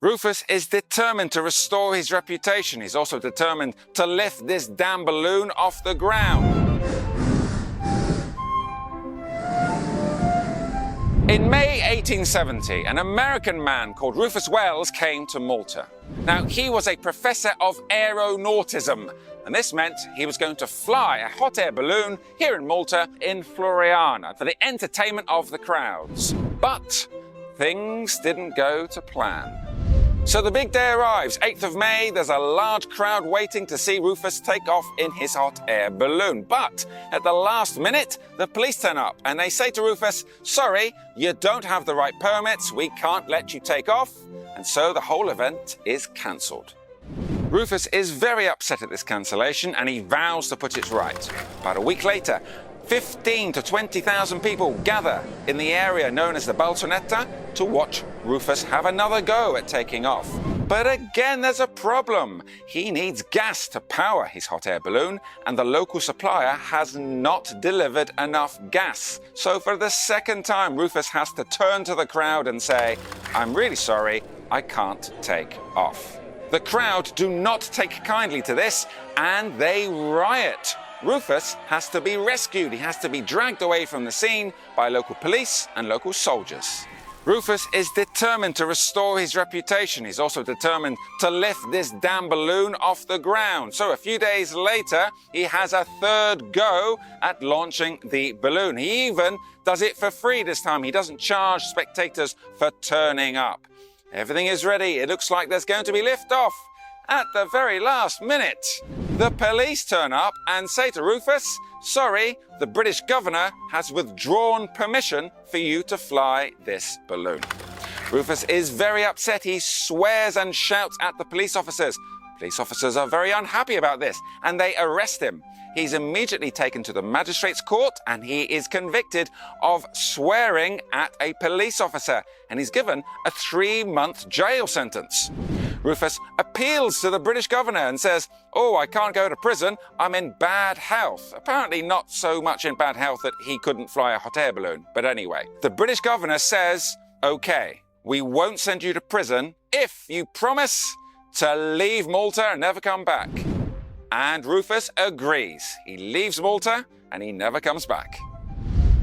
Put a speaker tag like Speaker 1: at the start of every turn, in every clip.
Speaker 1: Rufus is determined to restore his reputation. He's also determined to lift this damn balloon off the ground. In May 1870, an American man called Rufus Wells came to Malta. Now, he was a professor of aeronautism, and this meant he was going to fly a hot air balloon here in Malta in Floriana for the entertainment of the crowds. But things didn't go to plan. So the big day arrives, 8th of May, there's a large crowd waiting to see Rufus take off in his hot air balloon. But at the last minute, the police turn up and they say to Rufus, sorry, you don't have the right permits, we can't let you take off. And so the whole event is cancelled. Rufus is very upset at this cancellation and he vows to put it right. About a week later, 15,000 to 20,000 people gather in the area known as the Balconetta to watch Rufus have another go at taking off. But again, there's a problem. He needs gas to power his hot air balloon, and the local supplier has not delivered enough gas. So for the second time, Rufus has to turn to the crowd and say, I'm really sorry, I can't take off. The crowd do not take kindly to this, and they riot. Rufus has to be rescued. He has to be dragged away from the scene by local police and local soldiers. Rufus is determined to restore his reputation. He's also determined to lift this damn balloon off the ground. So a few days later, he has a third go at launching the balloon. He even does it for free this time. He doesn't charge spectators for turning up. Everything is ready. It looks like there's going to be liftoff. At the very last minute, the police turn up and say to Rufus, sorry, the British governor has withdrawn permission for you to fly this balloon. Rufus is very upset. He swears and shouts at the police officers. Police officers are very unhappy about this and they arrest him. He's immediately taken to the magistrate's court and he is convicted of swearing at a police officer and he's given a 3-month jail sentence. Rufus appeals to the British governor and says, oh, I can't go to prison, I'm in bad health. Apparently not so much in bad health that he couldn't fly a hot air balloon. But anyway, the British governor says, okay, we won't send you to prison if you promise to leave Malta and never come back. And Rufus agrees. He leaves Malta and he never comes back.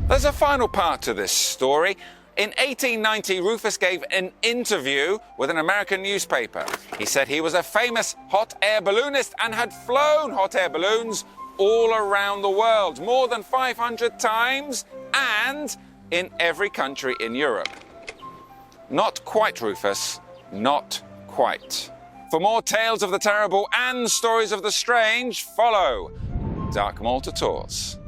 Speaker 1: There's a final part to this story. In 1890, Rufus gave an interview with an American newspaper. He said he was a famous hot air balloonist and had flown hot air balloons all around the world, more than 500 times, and in every country in Europe. Not quite, Rufus, not quite. For more tales of the terrible and stories of the strange, follow Dark Malta Tours.